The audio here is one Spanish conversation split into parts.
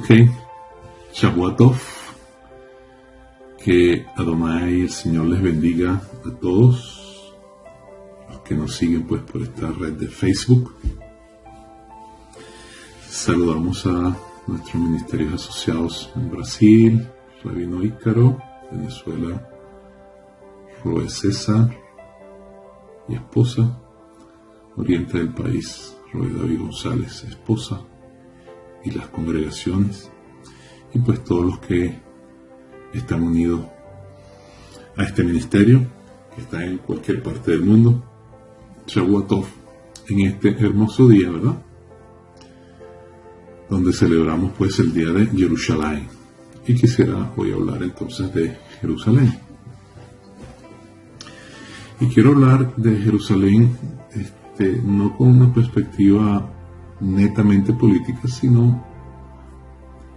Ok, Shavua Tov, que Adonai, el Señor, les bendiga a todos los que nos siguen pues por esta red de Facebook. Saludamos a nuestros ministerios asociados en Brasil, Rabino Ícaro, Venezuela, Roe César y esposa, Oriente del país, Roe David González, esposa, y las congregaciones, y pues todos los que están unidos a este ministerio, que está en cualquier parte del mundo. Shavua Tov, en este hermoso día, ¿verdad?, donde celebramos pues el día de Jerusalén. Y quisiera hoy hablar entonces de Jerusalén. Y quiero hablar de Jerusalén no con una perspectiva netamente política, sino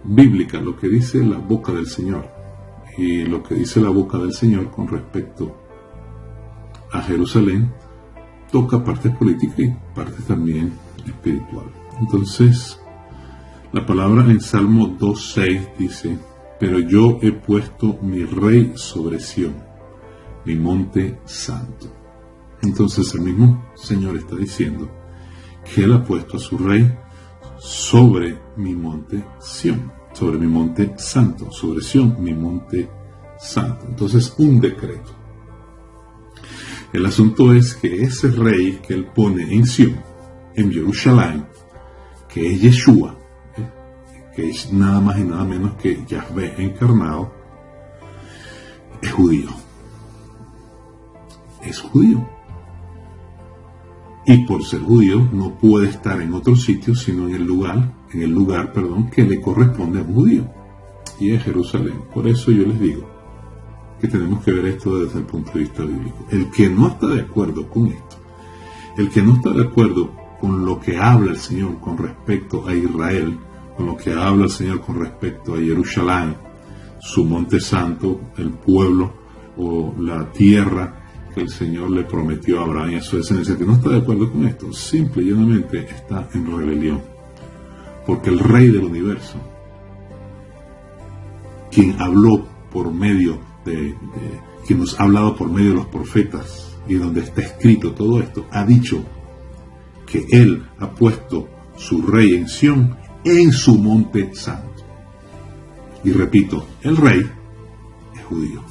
bíblica, lo que dice la boca del Señor. Y lo que dice la boca del Señor con respecto a Jerusalén toca partes políticas y partes también espiritual. Entonces, la palabra en Salmo 2.6 dice: pero yo he puesto mi rey sobre Sión, mi monte santo. Entonces el mismo Señor está diciendo que Él ha puesto a su rey sobre mi monte Sión, sobre mi monte santo, sobre Sión, mi monte santo. Entonces, un decreto. El asunto es que ese rey que Él pone en Sión, en Jerusalén, que es Yeshua, que es nada más y nada menos que Yahvé encarnado, es judío. Es judío. Y por ser judío no puede estar en otro sitio sino en el lugar que le corresponde a un judío, y es Jerusalén. Por eso yo les digo que tenemos que ver esto desde el punto de vista bíblico. El que no está de acuerdo con esto, el que no está de acuerdo con lo que habla el Señor con respecto a Israel, con lo que habla el Señor con respecto a Jerusalén, su monte santo, el pueblo o la tierra que el Señor le prometió a Abraham y a su descendencia, que no está de acuerdo con esto, simple y llanamente está en rebelión. Porque el Rey del universo, quien habló por medio quien nos ha hablado por medio de los profetas, y donde está escrito todo esto, ha dicho que Él ha puesto su rey en Sión, en su monte santo. Y repito, el rey es judío.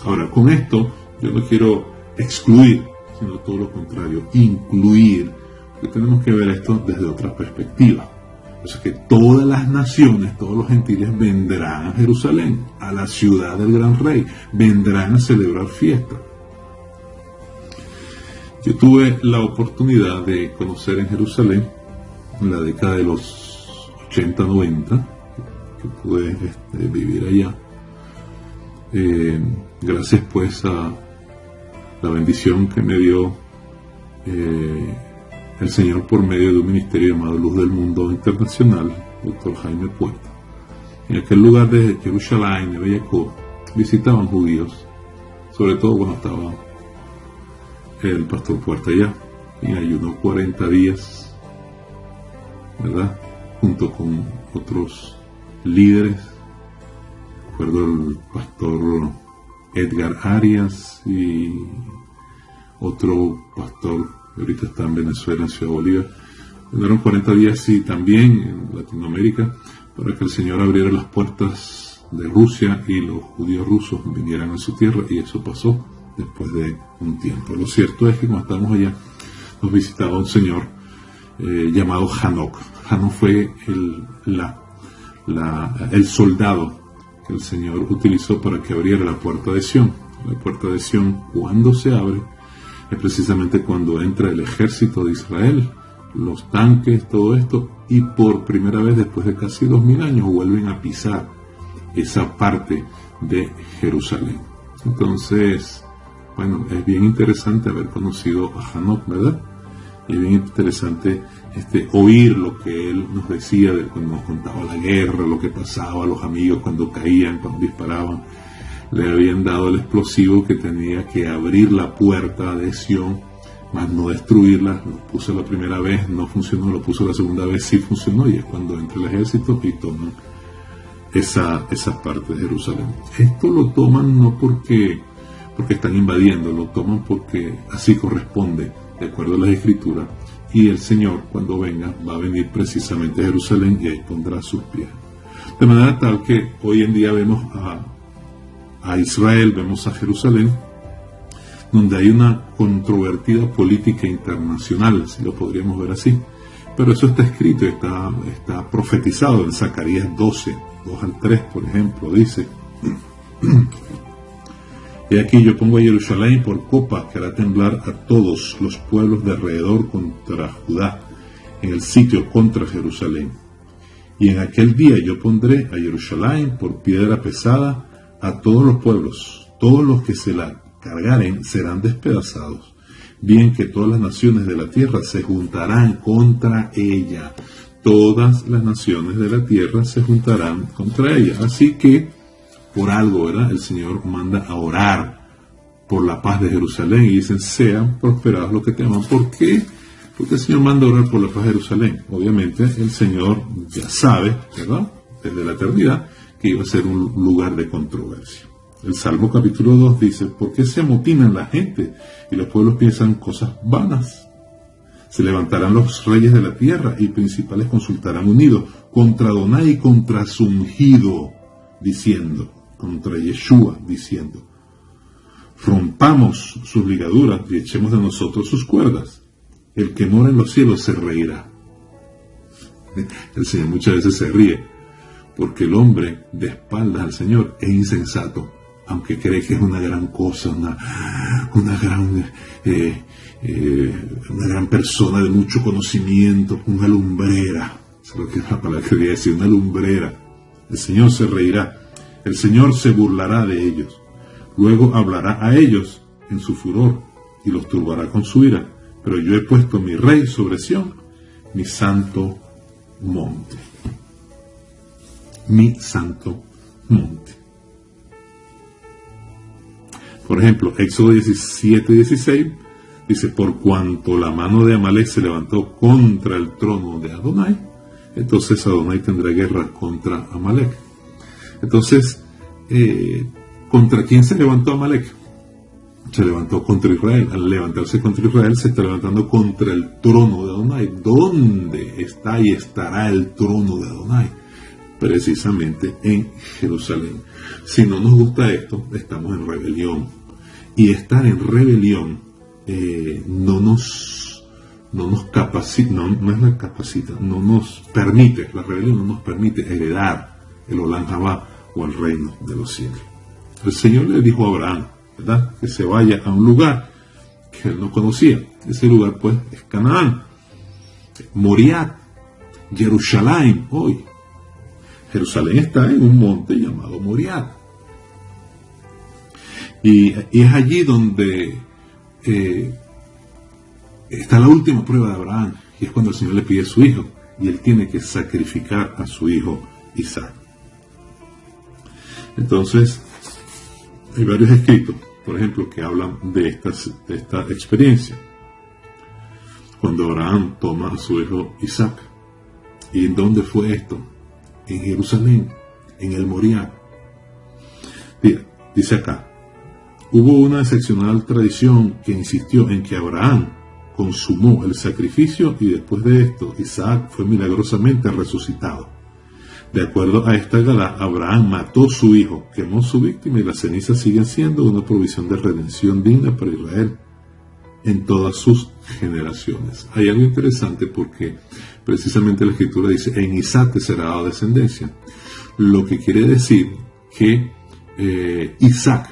Ahora, con esto yo no quiero excluir, sino todo lo contrario, incluir, porque tenemos que ver esto desde otra perspectiva. O sea que todas las naciones, todos los gentiles vendrán a Jerusalén, a la ciudad del gran rey, vendrán a celebrar fiesta. Yo tuve la oportunidad de conocer en Jerusalén, en la década de los 80-90, que pude vivir allá, gracias pues a la bendición que me dio el Señor por medio de un ministerio llamado Luz del Mundo Internacional, Dr. Jaime Puerta. En aquel lugar de Jerusalén, de Bellacourt, visitaban judíos, sobre todo cuando estaba el pastor Puerta allá, y ayunó 40 días, ¿verdad?, junto con otros líderes. Recuerdo el pastor Edgar Arias y otro pastor que ahorita está en Venezuela, en Ciudad Bolívar. Duraron 40 días y también en Latinoamérica, para que el Señor abriera las puertas de Rusia y los judíos rusos vinieran a su tierra, y eso pasó después de un tiempo. Lo cierto es que cuando estábamos allá nos visitaba un señor llamado Hanok. Hanok fue el soldado que el Señor utilizó para que abriera la puerta de Sión. La puerta de Sión, cuando se abre, es precisamente cuando entra el ejército de Israel, los tanques, todo esto, y por primera vez después de casi 2000 años vuelven a pisar esa parte de Jerusalén. Entonces, bueno, es bien interesante haber conocido a Hanok, ¿verdad? Y es bien interesante oír lo que él nos decía cuando nos contaba la guerra, lo que pasaba, los amigos cuando caían, cuando disparaban. Le habían dado el explosivo que tenía que abrir la puerta de Sión, más no destruirla. Lo puso la primera vez, no funcionó, lo puso la segunda vez, sí funcionó, y es cuando entra el ejército y toman esa parte de Jerusalén. Esto lo toman no porque están invadiendo, lo toman porque así corresponde, de acuerdo a las Escrituras, y el Señor, cuando venga, va a venir precisamente a Jerusalén y ahí pondrá sus pies. De manera tal que hoy en día vemos a Israel, vemos a Jerusalén, donde hay una controvertida política internacional, si lo podríamos ver así. Pero eso está escrito, está profetizado en Zacarías 12, 2 al 3, por ejemplo, dice: y aquí yo pongo a Jerusalén por copa que hará temblar a todos los pueblos de alrededor contra Judá, en el sitio contra Jerusalén. Y en aquel día yo pondré a Jerusalén por piedra pesada a todos los pueblos, todos los que se la cargaren serán despedazados, bien que todas las naciones de la tierra se juntarán contra ella. Todas las naciones de la tierra se juntarán contra ella. Así que, por algo, ¿verdad?, el Señor manda a orar por la paz de Jerusalén y dicen: sean prosperados los que te aman. ¿Por qué? Porque el Señor manda a orar por la paz de Jerusalén. Obviamente el Señor ya sabe, ¿verdad?, desde la eternidad, que iba a ser un lugar de controversia. El Salmo capítulo 2 dice: ¿por qué se amotinan la gente y los pueblos piensan cosas vanas? Se levantarán los reyes de la tierra y principales consultarán unidos contra Adonai y contra su ungido, diciendo, contra Yeshua, diciendo: rompamos sus ligaduras y echemos de nosotros sus cuerdas. El que mora en los cielos se reirá. El Señor muchas veces se ríe, porque el hombre de espaldas al Señor es insensato, aunque cree que es una gran cosa, una gran persona de mucho conocimiento, una lumbrera. Eso es lo que la palabra quería decir, una lumbrera. El Señor se reirá, el Señor se burlará de ellos, luego hablará a ellos en su furor y los turbará con su ira. Pero yo he puesto mi rey sobre Sión, mi santo monte. Mi santo monte. Por ejemplo, Éxodo 17:16 dice: por cuanto la mano de Amalek se levantó contra el trono de Adonai, entonces Adonai tendrá guerra contra Amalek. Entonces, ¿contra quién se levantó Amalek? Se levantó contra Israel. Al levantarse contra Israel, se está levantando contra el trono de Adonai. ¿Dónde está y estará el trono de Adonai? Precisamente en Jerusalén. Si no nos gusta esto, estamos en rebelión. Y estar en rebelión no nos permite, la rebelión no nos permite heredar el Olam Jabá o el reino de los cielos. El Señor le dijo a Abraham, ¿verdad?, que se vaya a un lugar que él no conocía. Ese lugar, pues, es Canaán, Moriah, Jerusalén hoy. Jerusalén está en un monte llamado Moriah. Y es allí donde está la última prueba de Abraham, y es cuando el Señor le pide a su hijo, y él tiene que sacrificar a su hijo Isaac. Entonces, hay varios escritos, por ejemplo, que hablan de esta experiencia. Cuando Abraham toma a su hijo Isaac. ¿Y en dónde fue esto? En Jerusalén, en el Moriah. Dice acá: hubo una excepcional tradición que insistió en que Abraham consumó el sacrificio y después de esto Isaac fue milagrosamente resucitado. De acuerdo a esta Gadá, Abraham mató a su hijo, quemó su víctima y las cenizas siguen siendo una provisión de redención digna para Israel en todas sus generaciones. Hay algo interesante porque precisamente la Escritura dice: en Isaac te será dada descendencia. Lo que quiere decir que Isaac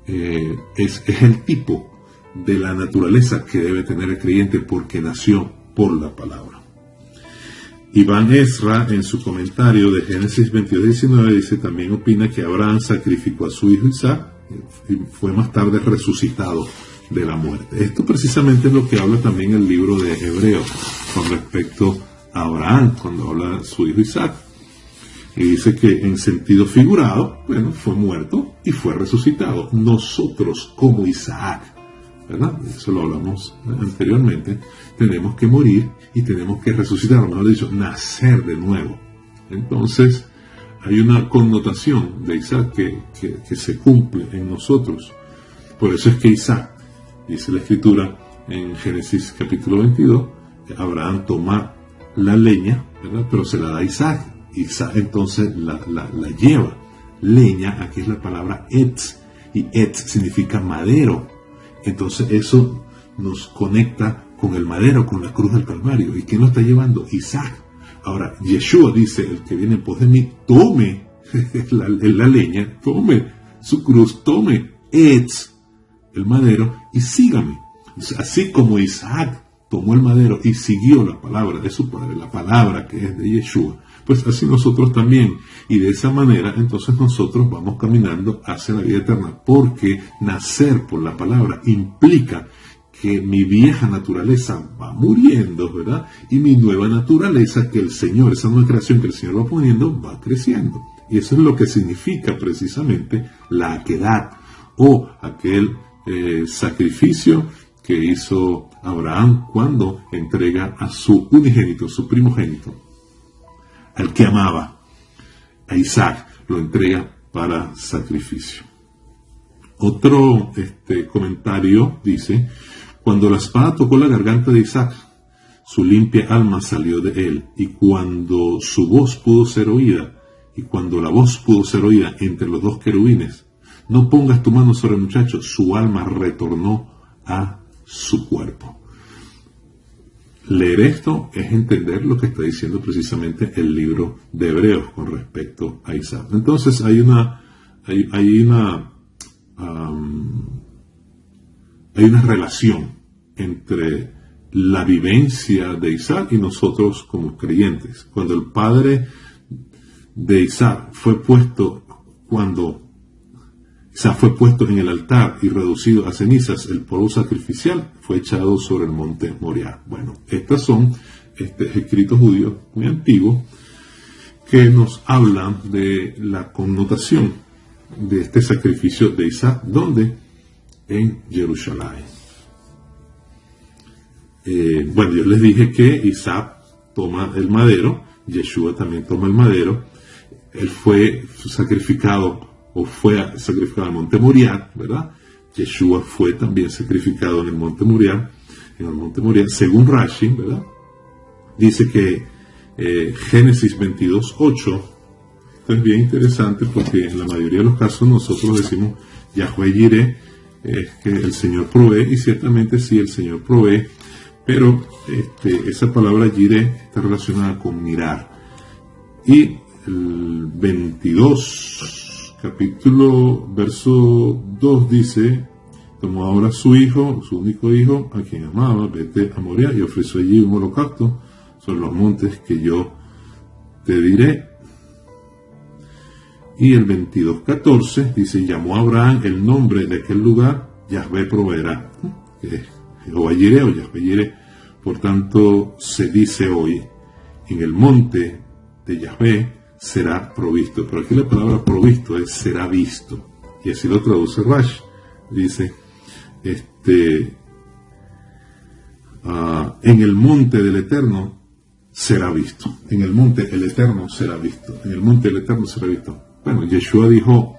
es el tipo de la naturaleza que debe tener el creyente porque nació por la palabra. Iván Ezra, en su comentario de Génesis 22:19, dice: también opina que Abraham sacrificó a su hijo Isaac y fue más tarde resucitado de la muerte. Esto precisamente es lo que habla también el libro de Hebreos con respecto a Abraham, cuando habla de su hijo Isaac. Y dice que en sentido figurado, fue muerto y fue resucitado. Nosotros, como Isaac, ¿verdad? Eso lo hablamos anteriormente, tenemos que morir y tenemos que resucitar, o mejor dicho, nacer de nuevo. Entonces, hay una connotación de Isaac que se cumple en nosotros. Por eso es que Isaac, dice la Escritura en Génesis capítulo 22, Abraham toma la leña, ¿verdad? Pero se la da a Isaac. Isaac entonces la lleva. Leña, aquí es la palabra etz, y etz significa madero. Entonces eso nos conecta con el madero, con la cruz del Calvario. ¿Y quién lo está llevando? Isaac. Ahora, Yeshua dice, el que viene en pos de mí, tome la leña, tome su cruz, tome etz, el madero, y sígame. Así como Isaac tomó el madero y siguió la palabra de su padre, la palabra que es de Yeshua, pues así nosotros también. Y de esa manera, entonces nosotros vamos caminando hacia la vida eterna, porque nacer por la palabra implica que mi vieja naturaleza va muriendo, ¿verdad? Y mi nueva naturaleza, que el Señor, esa nueva creación que el Señor va poniendo, va creciendo. Y eso es lo que significa precisamente la aquedad, o aquel sacrificio que hizo Abraham cuando entrega a su unigénito, su primogénito, al que amaba, a Isaac, lo entrega para sacrificio. Otro comentario dice: cuando la espada tocó la garganta de Isaac, su limpia alma salió de él, y cuando su voz pudo ser oída, y cuando la voz pudo ser oída entre los dos querubines, no pongas tu mano sobre el muchacho, su alma retornó a su cuerpo. Leer esto es entender lo que está diciendo precisamente el libro de Hebreos con respecto a Isaac. Entonces hay una relación entre la vivencia de Isaac y nosotros como creyentes. Cuando el padre de Isaac fue puesto en el altar y reducido a cenizas, el polvo sacrificial fue echado sobre el monte Moriah. Bueno, estos son escritos judíos muy antiguos que nos hablan de la connotación de este sacrificio de Isaac, donde en Jerusalén. Yo les dije que Isaac toma el madero, Yeshua también toma el madero. Él fue sacrificado al monte Moriah, ¿verdad? Yeshua fue también sacrificado en el monte Moriah, según Rashi, ¿verdad? Dice que Génesis 22:8, esto es bien interesante porque en la mayoría de los casos nosotros decimos Yahweh Jireh, que el Señor provee, y ciertamente sí, el Señor provee, pero esa palabra Jireh está relacionada con mirar. Y el 22 capítulo, verso 2 dice: tomó ahora su hijo, su único hijo, a quien amaba, vete a Moriah y ofreció allí un holocausto sobre los montes que yo te diré. Y el 22:14 dice: llamó a Abraham el nombre de aquel lugar, Yahvé proveerá, que es Jehová Jireh o Yahvé Jireh. Por tanto, se dice hoy: en el monte de Yahvé será provisto. Pero aquí la palabra provisto es será visto, y así lo traduce Rashi. Dice en el monte del Eterno será visto. En el monte el Eterno será visto. En el monte del Eterno será visto. Bueno, Yeshua dijo: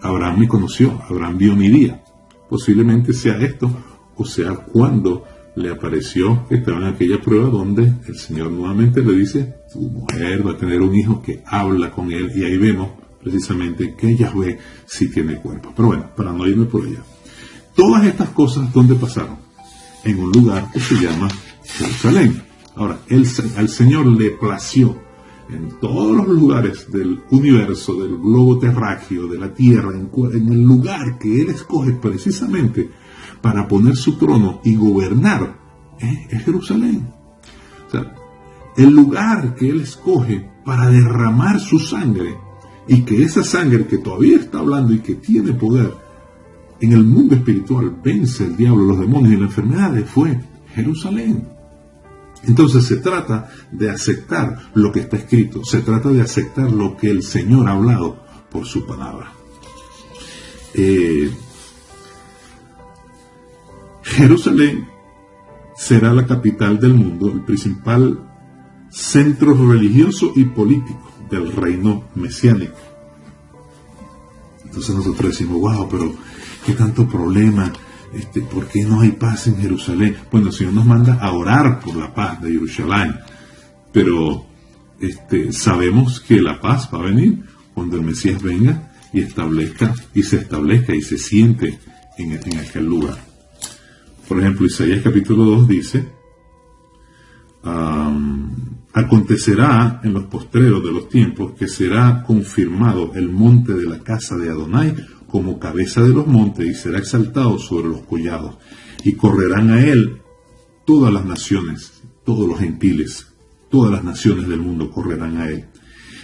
Abraham me conoció, Abraham vio mi día. Posiblemente sea esto, o sea cuando le apareció, estaba en aquella prueba donde el Señor nuevamente le dice: tu mujer va a tener un hijo que habla con él, y ahí vemos precisamente que Yahweh sí tiene cuerpo. Pero bueno, para no irme por allá, todas estas cosas, ¿dónde pasaron? En un lugar que se llama Jerusalén. Ahora, al Señor le plació en todos los lugares del universo, del globo terráqueo, de la tierra, en el lugar que Él escoge precisamente para poner su trono y gobernar, es Jerusalén. O sea, el lugar que Él escoge para derramar su sangre, y que esa sangre que todavía está hablando y que tiene poder en el mundo espiritual, vence el diablo, los demonios y las enfermedades, fue Jerusalén. Entonces se trata de aceptar lo que está escrito, se trata de aceptar lo que el Señor ha hablado por su palabra. Jerusalén será la capital del mundo, el principal centro religioso y político del reino mesiánico. Entonces nosotros decimos, wow, pero qué tanto problema, ¿por qué no hay paz en Jerusalén? Bueno, el Señor nos manda a orar por la paz de Jerusalén, pero sabemos que la paz va a venir cuando el Mesías venga y se establezca y se siente en aquel lugar. Por ejemplo, Isaías capítulo 2 dice, acontecerá en los postreros de los tiempos que será confirmado el monte de la casa de Adonai como cabeza de los montes y será exaltado sobre los collados y correrán a él todas las naciones, todos los gentiles, todas las naciones del mundo correrán a él.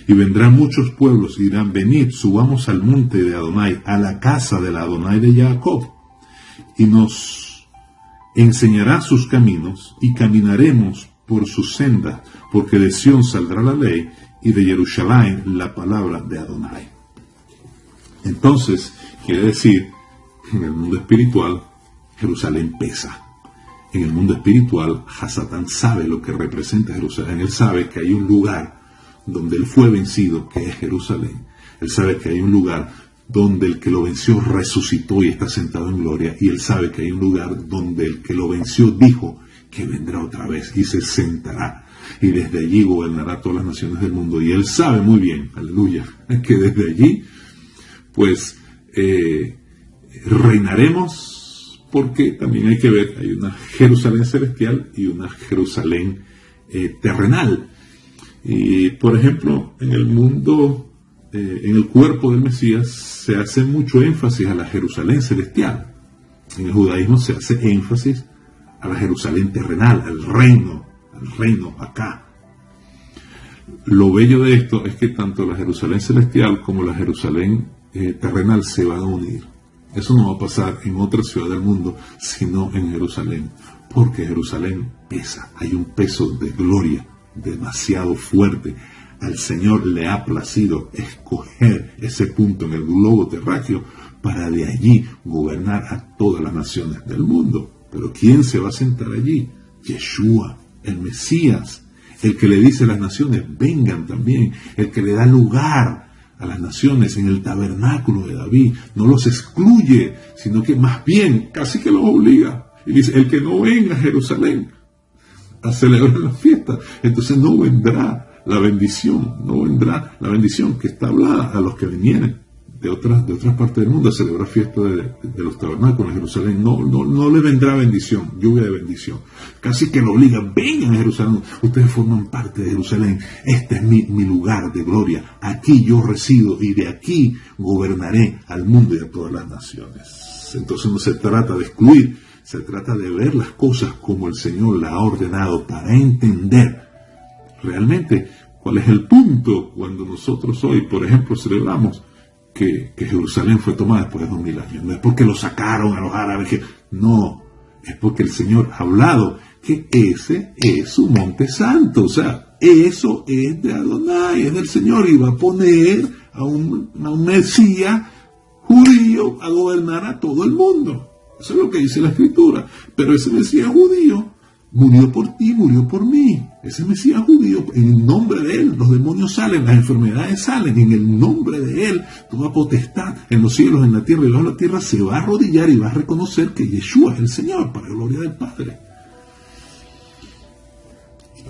Y vendrán muchos pueblos y dirán, venid, subamos al monte de Adonai, a la casa de la Adonai de Jacob, y nos enseñará sus caminos y caminaremos por sus sendas, porque de Sión saldrá la ley y de Jerusalén la palabra de Adonai. Entonces, quiere decir, en el mundo espiritual, Jerusalén pesa. En el mundo espiritual, Hasatán sabe lo que representa Jerusalén. Él sabe que hay un lugar donde él fue vencido, que es Jerusalén. Él sabe que hay un lugar donde el que lo venció resucitó y está sentado en gloria. Y él sabe que hay un lugar donde el que lo venció dijo que vendrá otra vez y se sentará. Y desde allí gobernará todas las naciones del mundo. Y él sabe muy bien, aleluya, que desde allí, pues, reinaremos, porque también hay que ver, hay una Jerusalén celestial y una Jerusalén terrenal. Y, por ejemplo, en el mundo, en el cuerpo del Mesías, se hace mucho énfasis a la Jerusalén celestial. En el judaísmo se hace énfasis a la Jerusalén terrenal, al reino acá. Lo bello de esto es que tanto la Jerusalén celestial como la Jerusalén terrenal se van a unir. Eso no va a pasar en otra ciudad del mundo, sino en Jerusalén, porque Jerusalén pesa, hay un peso de gloria demasiado fuerte. Al Señor le ha placido escoger ese punto en el globo terráqueo para de allí gobernar a todas las naciones del mundo. Pero ¿quién se va a sentar allí? Yeshua, el Mesías, el que le dice a las naciones, vengan también, el que le da lugar a las naciones en el tabernáculo de David, no los excluye, sino que más bien casi que los obliga. Y dice, el que no venga a Jerusalén a celebrar la fiesta, entonces no vendrá la bendición, que está hablada a los que vinieran de otras partes del mundo a celebrar fiesta de los tabernáculos en Jerusalén. No le vendrá bendición, lluvia de bendición. Casi que lo obligan, vengan a Jerusalén, ustedes forman parte de Jerusalén, este es mi lugar de gloria, aquí yo resido y de aquí gobernaré al mundo y a todas las naciones. Entonces no se trata de excluir, se trata de ver las cosas como el Señor la ha ordenado para entender realmente cuál es el punto cuando nosotros hoy, por ejemplo, celebramos que Jerusalén fue tomada después de 2000 años. No es porque lo sacaron a los árabes, no, es porque el Señor ha hablado que ese es su monte santo, o sea, eso es de Adonai, es del Señor, y va a poner a un Mesías judío a gobernar a todo el mundo. Eso es lo que dice la Escritura. Pero ese Mesías judío murió por ti, murió por mí. Ese Mesías judío, en el nombre de él, los demonios salen, las enfermedades salen, en el nombre de él, toda potestad en los cielos, en la tierra y bajo la tierra se va a arrodillar y va a reconocer que Yeshua es el Señor, para la gloria del Padre.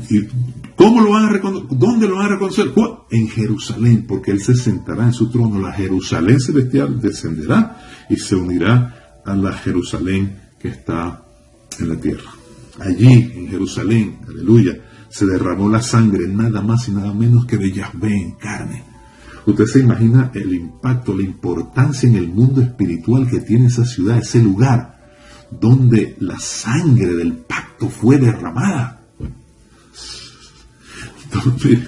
¿Y cómo lo van a reconocer? ¿Dónde lo van a reconocer? En Jerusalén, porque él se sentará en su trono. La Jerusalén celestial descenderá y se unirá a la Jerusalén que está en la tierra. Allí, en Jerusalén, aleluya, se derramó la sangre nada más y nada menos que de Yahvé en carne. Usted se imagina el impacto, la importancia en el mundo espiritual que tiene esa ciudad, ese lugar donde la sangre del pacto fue derramada. Entonces,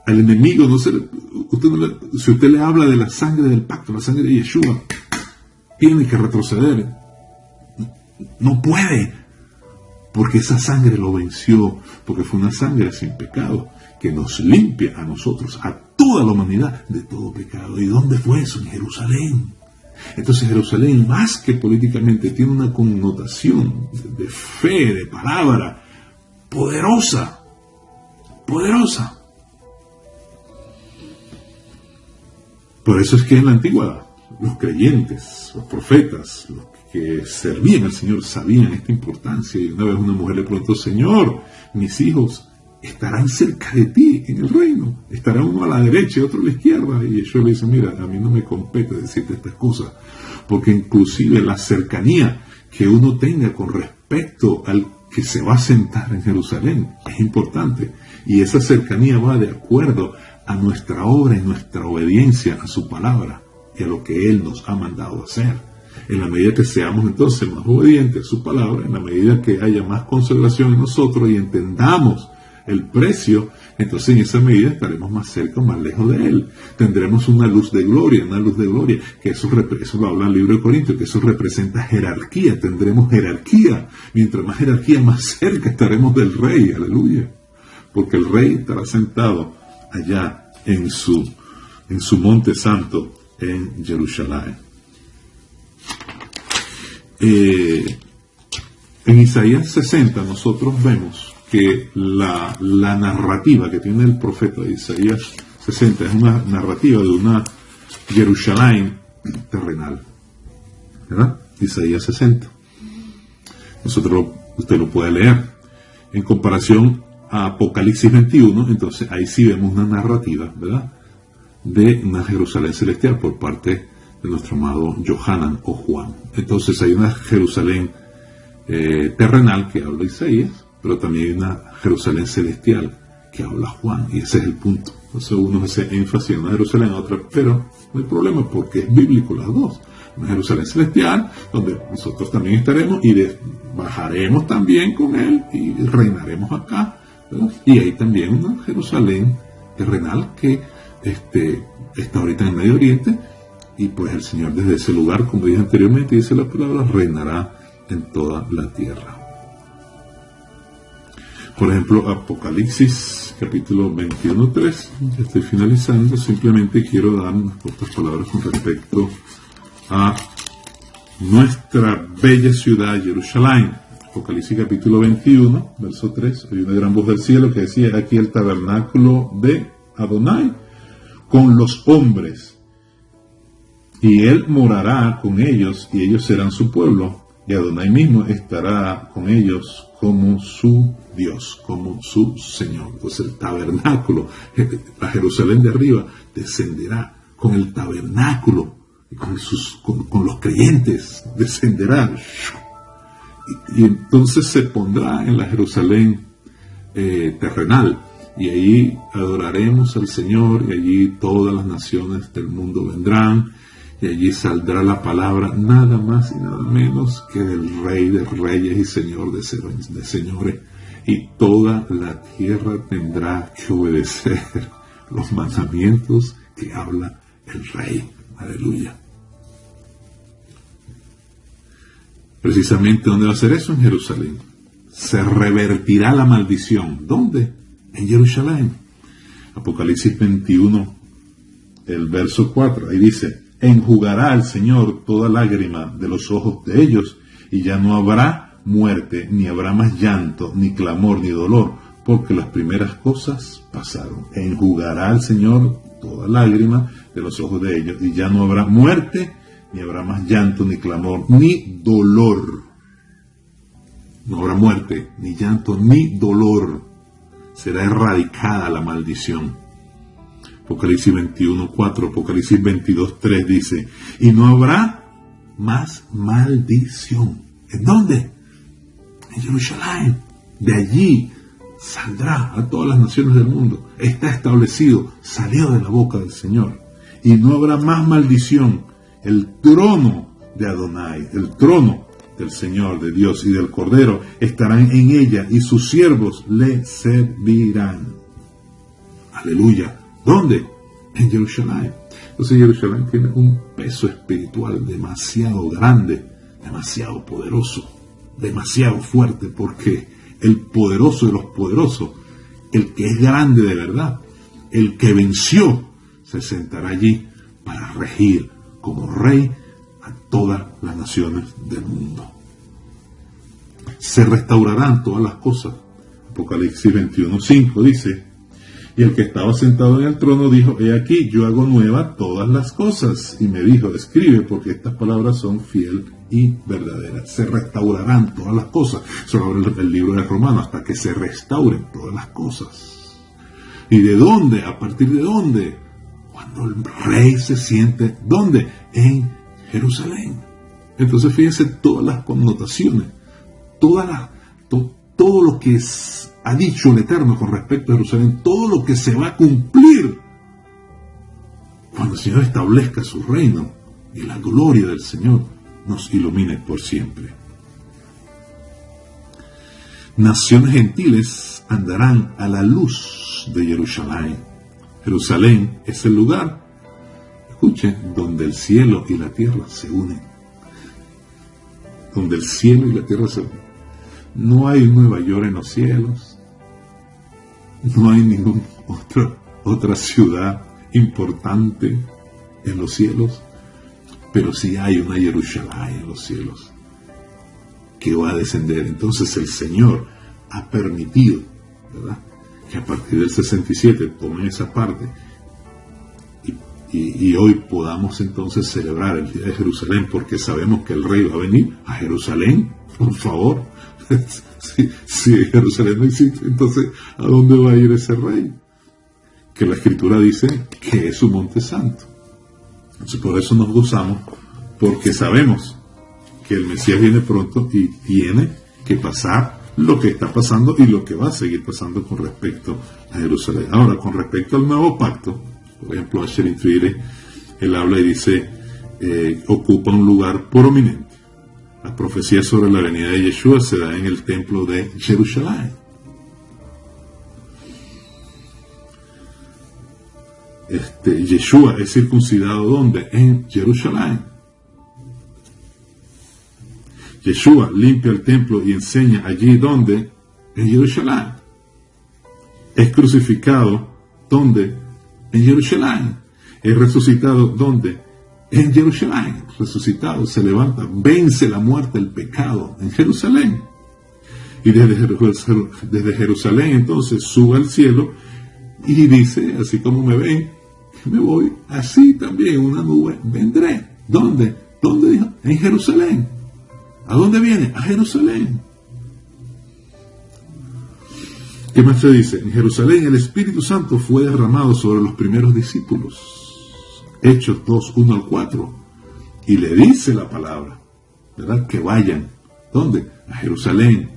al enemigo, si usted le habla de la sangre del pacto, la sangre de Yeshua, tiene que retroceder. No puede, porque esa sangre lo venció, porque fue una sangre sin pecado, que nos limpia a nosotros, a toda la humanidad, de todo pecado. ¿Y dónde fue eso? En Jerusalén. Entonces Jerusalén, más que políticamente, tiene una connotación de fe, de palabra, poderosa. Por eso es que en la antigüedad los creyentes, los profetas, los que servían al Señor sabían esta importancia. Y una vez una mujer le preguntó: Señor, mis hijos estarán cerca de ti en el reino, estará uno a la derecha y otro a la izquierda. Y ellos le dicen: mira, a mí no me compete decirte estas cosas, porque inclusive la cercanía que uno tenga con respecto al que se va a sentar en Jerusalén es importante, y esa cercanía va de acuerdo a nuestra obra y nuestra obediencia a su palabra y a lo que Él nos ha mandado hacer. En la medida que seamos entonces más obedientes a su palabra, en la medida que haya más consagración en nosotros y entendamos el precio, entonces en esa medida estaremos más cerca o más lejos de Él. Tendremos una luz de gloria, que eso lo habla el libro de Corintios, que eso representa jerarquía. Tendremos jerarquía. Mientras más jerarquía, más cerca estaremos del Rey, aleluya. Porque el Rey estará sentado allá en su monte santo en Jerusalén. En Isaías 60 nosotros vemos que la narrativa que tiene el profeta de Isaías 60 es una narrativa de una Jerusalén terrenal, ¿verdad? Isaías 60. Usted lo puede leer. En comparación a Apocalipsis 21, entonces ahí sí vemos una narrativa, ¿verdad?, de una Jerusalén celestial por parte de nuestro amado Yohanan o Juan. Entonces hay una Jerusalén terrenal que habla Isaías, pero también hay una Jerusalén celestial que habla Juan, y ese es el punto. Entonces uno hace énfasis en una Jerusalén, en otra, pero no hay problema porque es bíblico las dos. Una Jerusalén celestial, donde nosotros también estaremos y bajaremos también con Él y reinaremos acá, ¿verdad? Y hay también una Jerusalén terrenal que está ahorita en el Medio Oriente, y pues el Señor desde ese lugar, como dije anteriormente, dice la palabra, reinará en toda la tierra. Por ejemplo, Apocalipsis capítulo 21:3, ya estoy finalizando, simplemente quiero dar unas cortas palabras con respecto a nuestra bella ciudad Jerusalén. Apocalipsis capítulo 21, verso 3, hay una gran voz del cielo que decía: aquí el tabernáculo de Adonai con los hombres, y Él morará con ellos, y ellos serán su pueblo, y Adonai mismo estará con ellos como su Dios, como su Señor. Pues el tabernáculo, la Jerusalén de arriba, descenderá con el tabernáculo, con los creyentes, descenderá. Y entonces se pondrá en la Jerusalén terrenal, y allí adoraremos al Señor, y allí todas las naciones del mundo vendrán, y allí saldrá la palabra nada más y nada menos que del Rey de Reyes y Señor de Señores, y toda la tierra tendrá que obedecer los mandamientos que habla el Rey. Aleluya. Precisamente, ¿dónde va a ser eso? En Jerusalén. Se revertirá la maldición. ¿Dónde? En Jerusalén. Apocalipsis 21, el verso 4, ahí dice: enjugará al Señor toda lágrima de los ojos de ellos, y ya no habrá muerte, ni habrá más llanto, ni clamor, ni dolor, porque las primeras cosas pasaron. Enjugará al Señor toda lágrima de los ojos de ellos, y ya no habrá muerte, ni habrá más llanto, ni clamor, ni dolor. No habrá muerte, ni llanto, ni dolor. Será erradicada la maldición. Apocalipsis 21:4, Apocalipsis 22:3 dice: y no habrá más maldición. ¿En dónde? En Jerusalén. De allí saldrá a todas las naciones del mundo. Está establecido, salió de la boca del Señor. Y no habrá más maldición. El trono de Adonai, el trono del Señor, de Dios y del Cordero, estarán en ella, y sus siervos le servirán. Aleluya. ¿Dónde? En Jerusalén. Entonces Jerusalén tiene un peso espiritual demasiado grande, demasiado poderoso, demasiado fuerte, porque el poderoso de los poderosos, el que es grande de verdad, el que venció, se sentará allí para regir como rey a todas las naciones del mundo. Se restaurarán todas las cosas. Apocalipsis 21:5 dice: Y el que estaba sentado en el trono dijo: he aquí, yo hago nueva todas las cosas. Y me dijo: escribe, porque estas palabras son fiel y verdaderas. Se restaurarán todas las cosas. Eso lo habla el libro de Romanos, hasta que se restauren todas las cosas. ¿Y de dónde? ¿A partir de dónde? Cuando el rey se siente, ¿dónde? En Jerusalén. Entonces fíjense todas las connotaciones, todo lo que ha dicho el Eterno con respecto a Jerusalén, todo lo que se va a cumplir cuando el Señor establezca su reino y la gloria del Señor nos ilumine por siempre. Naciones gentiles andarán a la luz de Jerusalén. Jerusalén es el lugar, escuchen, donde el cielo y la tierra se unen. Donde el cielo y la tierra se unen. No hay Nueva York en los cielos. No hay ninguna otra ciudad importante en los cielos. Pero sí hay una Jerusalén en los cielos que va a descender. Entonces el Señor ha permitido, ¿verdad?, que a partir del 67 tomen esa parte y hoy podamos entonces celebrar el Día de Jerusalén, porque sabemos que el Rey va a venir a Jerusalén. Por favor, si Jerusalén no existe, entonces ¿a dónde va a ir ese Rey? Que la Escritura dice que es su monte santo. Entonces por eso nos gozamos, porque sabemos que el Mesías viene pronto y tiene que pasar lo que está pasando y lo que va a seguir pasando con respecto a Jerusalén. Ahora, con respecto al nuevo pacto, por ejemplo, Asher Intuire, él habla y dice, ocupa un lugar prominente. La profecía sobre la venida de Yeshua se da en el templo de Jerusalén. Yeshua es circuncidado ¿dónde? En Jerusalén. Yeshua limpia el templo y enseña allí ¿dónde? En Jerusalén. Es crucificado ¿dónde? En Jerusalén. Es resucitado ¿dónde? En Jerusalén. Resucitado, se levanta, vence la muerte, el pecado en Jerusalén. Y desde Jerusalén entonces sube al cielo y dice, así como me ven, me voy, así también una nube vendré. ¿Dónde? ¿Dónde dijo? En Jerusalén. ¿A dónde viene? A Jerusalén. ¿Qué más se dice? En Jerusalén el Espíritu Santo fue derramado sobre los primeros discípulos. Hechos 2, 1 al 4. Y le dice la palabra, ¿verdad?, que vayan. ¿Dónde? A Jerusalén,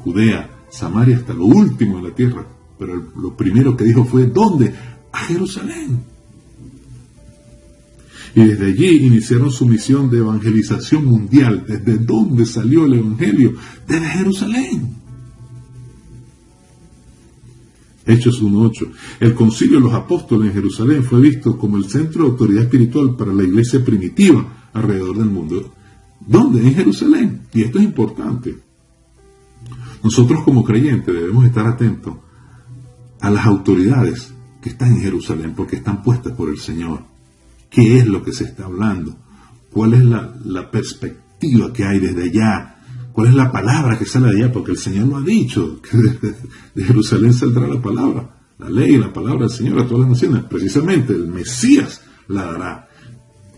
Judea, Samaria, hasta lo último de la tierra. Pero lo primero que dijo fue, ¿dónde? A Jerusalén. Y desde allí iniciaron su misión de evangelización mundial. ¿Desde dónde salió el evangelio? Desde Jerusalén. Hechos 1:8. El concilio de los apóstoles en Jerusalén fue visto como el centro de autoridad espiritual para la iglesia primitiva alrededor del mundo. ¿Dónde? En Jerusalén. Y esto es importante. Nosotros como creyentes debemos estar atentos a las autoridades que están en Jerusalén, porque están puestas por el Señor. ¿Qué es lo que se está hablando? ¿Cuál es la perspectiva que hay desde allá? ¿Cuál es la palabra que sale de allá? Porque el Señor lo ha dicho, que de Jerusalén saldrá la palabra, la ley y la palabra del Señor a todas las naciones. Precisamente el Mesías la dará.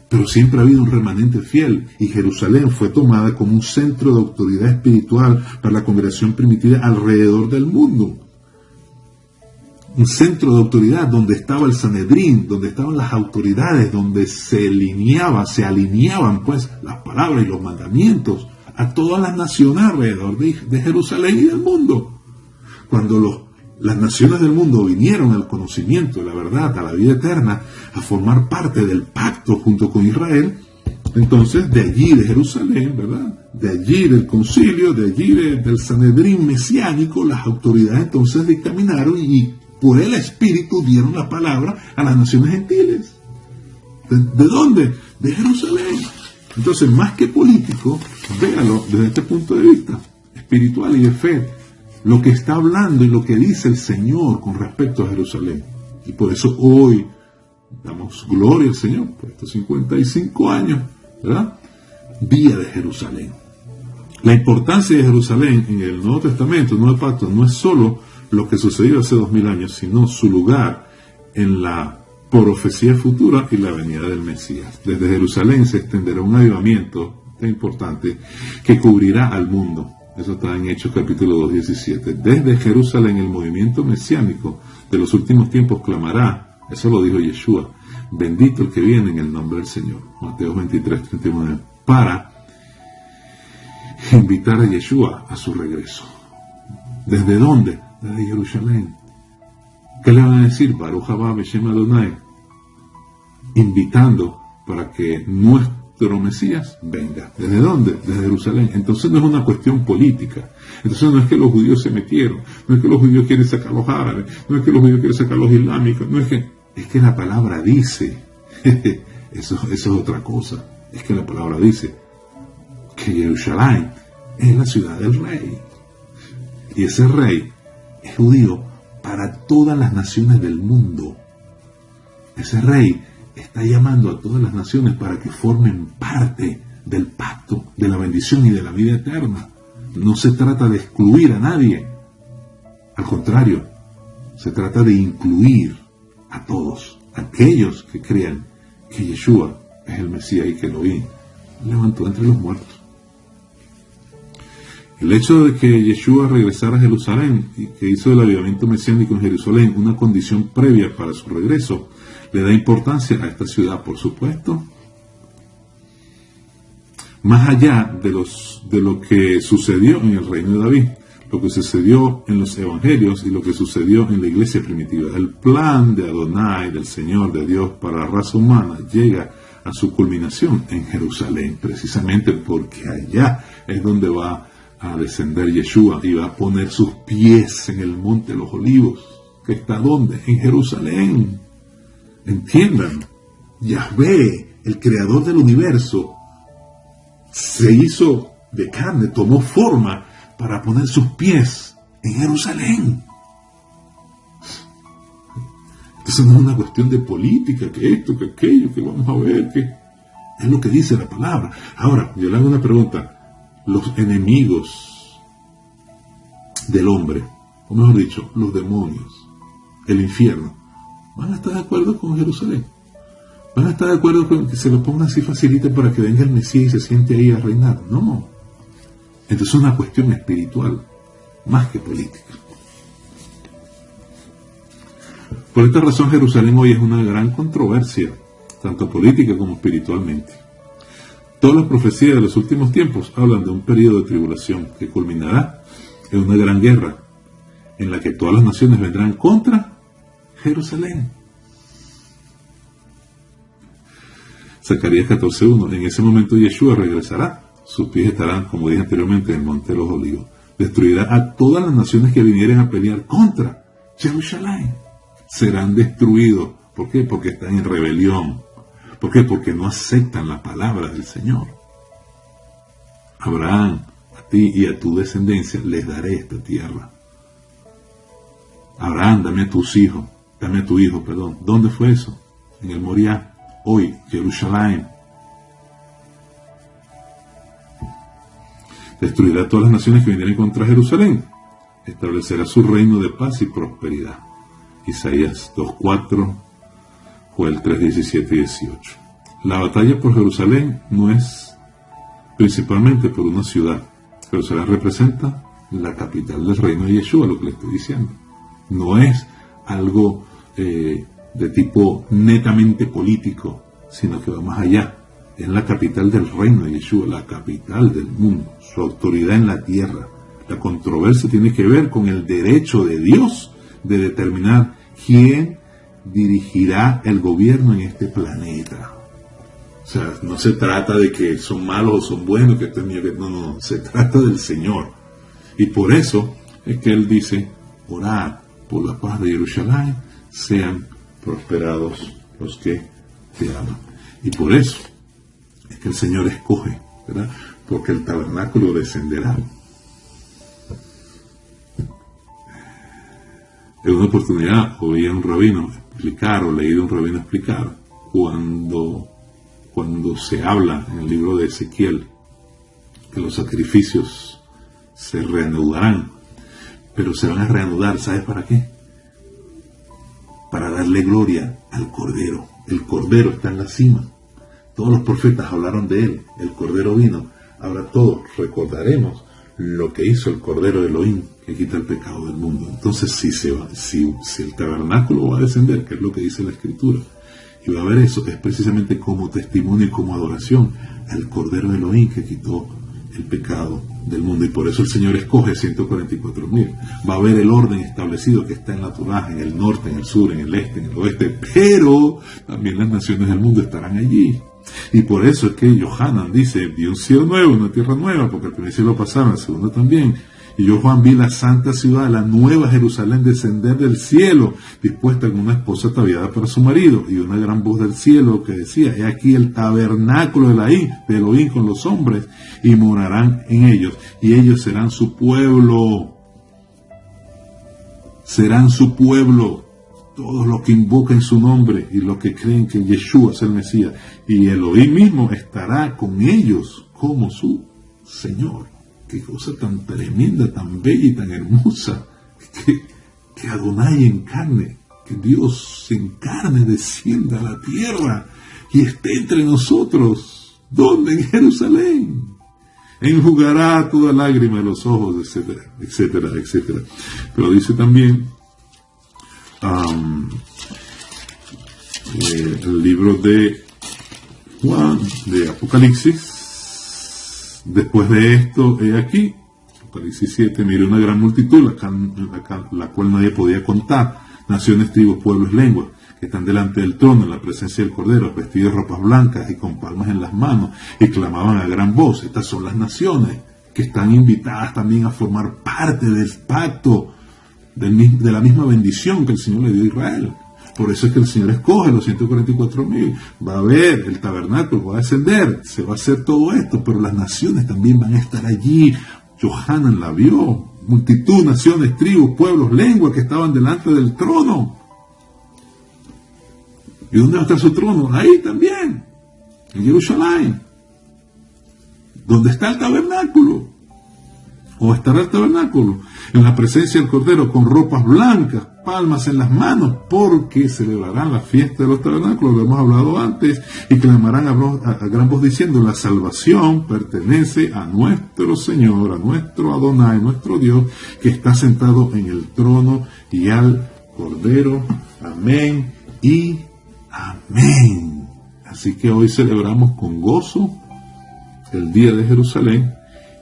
Pero siempre ha habido un remanente fiel, y Jerusalén fue tomada como un centro de autoridad espiritual para la congregación primitiva alrededor del mundo. Un centro de autoridad donde estaba el Sanedrín, donde estaban las autoridades, donde se alineaban pues las palabras y los mandamientos a todas las naciones alrededor de Jerusalén y del mundo. Cuando las naciones del mundo vinieron al conocimiento de la verdad, a la vida eterna, a formar parte del pacto junto con Israel, entonces de allí, de Jerusalén, ¿verdad?, de allí del concilio, de allí del Sanedrín mesiánico, las autoridades entonces dictaminaron y por el Espíritu dieron la palabra a las naciones gentiles. ¿De dónde? De Jerusalén. Entonces, más que político, véalo desde este punto de vista espiritual y de fe, lo que está hablando y lo que dice el Señor con respecto a Jerusalén. Y por eso hoy damos gloria al Señor por estos 55 años, ¿verdad? Día de Jerusalén. La importancia de Jerusalén en el Nuevo Testamento, el Nuevo Pacto, no es solo lo que sucedió hace 2000 años, sino su lugar en la profecía futura y la venida del Mesías. Desde Jerusalén se extenderá un avivamiento importante que cubrirá al mundo. Eso está en Hechos capítulo 2:17. Desde Jerusalén el movimiento mesiánico de los últimos tiempos clamará, eso lo dijo Yeshua, bendito el que viene en el nombre del Señor. Mateo 23:39, para invitar a Yeshua a su regreso. ¿Desde dónde? Desde Jerusalén. ¿Qué le van a decir? Baruch haba Beshem Adonai, invitando para que nuestro Mesías venga. ¿Desde dónde? Desde Jerusalén. Entonces no es una cuestión política. Entonces no es que los judíos se metieron, no es que los judíos quieren sacar a los árabes, no es que los judíos quieren sacar a los islámicos, no es que la palabra dice, eso es otra cosa, es que la palabra dice que Jerusalén es la ciudad del rey. Y ese rey es judío para todas las naciones del mundo. Ese rey está llamando a todas las naciones para que formen parte del pacto, de la bendición y de la vida eterna. No se trata de excluir a nadie. Al contrario, se trata de incluir a todos, aquellos que crean que Yeshua es el Mesías y que Elohim levantó entre los muertos. El hecho de que Yeshua regresara a Jerusalén y que hizo el avivamiento mesiánico en Jerusalén una condición previa para su regreso, le da importancia a esta ciudad, por supuesto. Más allá de lo que sucedió en el reino de David, lo que sucedió en los evangelios y lo que sucedió en la iglesia primitiva. El plan de Adonai, del Señor, de Dios para la raza humana, llega a su culminación en Jerusalén, precisamente porque allá es donde va a descender Yeshua y va a poner sus pies en el monte de los olivos, que está ¿dónde? En Jerusalén. Entiendan, Yahvé, el creador del universo, se hizo de carne, tomó forma para poner sus pies en Jerusalén. Entonces no es una cuestión de política, que esto, que aquello, que vamos a ver, que es lo que dice la palabra. Ahora, yo le hago una pregunta. Los enemigos del hombre, o mejor dicho, los demonios, el infierno, ¿van a estar de acuerdo con Jerusalén? ¿Van a estar de acuerdo con que se lo pongan así facilita para que venga el Mesías y se siente ahí a reinar? No. Entonces es una cuestión espiritual, más que política. Por esta razón Jerusalén hoy es una gran controversia, tanto política como espiritualmente. Todas las profecías de los últimos tiempos hablan de un periodo de tribulación que culminará en una gran guerra, en la que todas las naciones vendrán contra Jerusalén. Zacarías 14:1. En ese momento Yeshua regresará. Sus pies estarán, como dije anteriormente, en el monte de los olivos. Destruirá a todas las naciones que vinieren a pelear contra Jerusalén. Serán destruidos. ¿Por qué? Porque están en rebelión. ¿Por qué? Porque no aceptan la palabra del Señor. Abraham, a ti y a tu descendencia les daré esta tierra. Abraham, dame a tu hijo, perdón. ¿Dónde fue eso? En el Moriah. Hoy, Jerusalén. Destruirá todas las naciones que vinieran contra Jerusalén. Establecerá su reino de paz y prosperidad. Isaías 2:4, Joel 3:17 y 18. La batalla por Jerusalén no es principalmente por una ciudad. Jerusalén representa la capital del reino de Yeshua, lo que le estoy diciendo. No es algo de tipo netamente político, sino que va más allá. Es la capital del reino de Yeshua, la capital del mundo, su autoridad en la tierra. La controversia tiene que ver con el derecho de Dios de determinar quién dirigirá el gobierno en este planeta. O sea, no se trata de que son malos o son buenos, que no, se trata del Señor. Y por eso es que Él dice, orad por la paz de Jerusalén, sean prosperados los que te aman. Y por eso es que el Señor escoge, ¿verdad? Porque el tabernáculo descenderá. En una oportunidad oí a un rabino explicar, o leí a un rabino explicar, cuando se habla en el libro de Ezequiel que los sacrificios se reanudarán, pero se van a reanudar. ¿Sabes para qué? Para darle gloria al Cordero. El Cordero está en la cima. Todos los profetas hablaron de él. El Cordero vino. Ahora todos recordaremos lo que hizo el Cordero de Elohim, que quita el pecado del mundo. Entonces, si el tabernáculo va a descender, que es lo que dice la Escritura, y va a haber eso, es precisamente como testimonio y como adoración al Cordero de Elohim que quitó el pecado del mundo. Y por eso el Señor escoge 144.000. Va a haber el orden establecido que está en la Torá, en el norte, en el sur, en el este, en el oeste, pero también las naciones del mundo estarán allí. Y por eso es que Yohanan dice, vi un cielo nuevo, una tierra nueva, porque el primer cielo pasaba, el segundo también. Y yo, Juan, vi la santa ciudad, la nueva Jerusalén, descender del cielo, dispuesta como una esposa ataviada para su marido. Y una gran voz del cielo que decía, he aquí el tabernáculo de Elohim con los hombres, y morarán en ellos, y ellos serán su pueblo. Serán su pueblo. Todos los que invoquen su nombre y los que creen que Yeshua es el Mesías. Y Elohim mismo estará con ellos como su Señor. Qué cosa tan tremenda, tan bella y tan hermosa. Que Adonai encarne, que Dios se encarne, descienda a la tierra y esté entre nosotros. ¿Dónde? En Jerusalén. Enjugará toda lágrima de los ojos, etcétera, etcétera, etcétera. Pero dice también el libro de Juan, de Apocalipsis, después de esto, he aquí, Apocalipsis 7, mire una gran multitud, la cual nadie podía contar, naciones, tribus, pueblos, lenguas, que están delante del trono, en la presencia del Cordero, vestidos de ropas blancas y con palmas en las manos, y clamaban a gran voz. Estas son las naciones que están invitadas también a formar parte del pacto, de la misma bendición que el Señor le dio a Israel. Por eso es que el Señor escoge los 144.000. Va a haber el tabernáculo, va a descender, se va a hacer todo esto, pero las naciones también van a estar allí. Yohanan la vio. Multitud, naciones, tribus, pueblos, lenguas que estaban delante del trono. ¿Y dónde va a estar su trono? Ahí también, en Jerusalén. ¿Dónde está el tabernáculo? ¿O estará el tabernáculo? En la presencia del Cordero, con ropas blancas, palmas en las manos, porque celebrarán la fiesta de los tabernáculos, lo hemos hablado antes, y clamarán a gran voz diciendo, la salvación pertenece a nuestro Señor, a nuestro Adonai, nuestro Dios, que está sentado en el trono, y al Cordero. Amén y amén. Así que hoy celebramos con gozo el día de Jerusalén,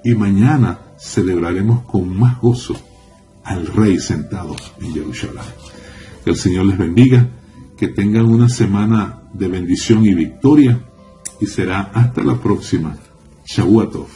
y mañana celebraremos con más gozo al Rey sentado en Jerusalén. Que el Señor les bendiga, que tengan una semana de bendición y victoria, y será hasta la próxima. Shavua Tov.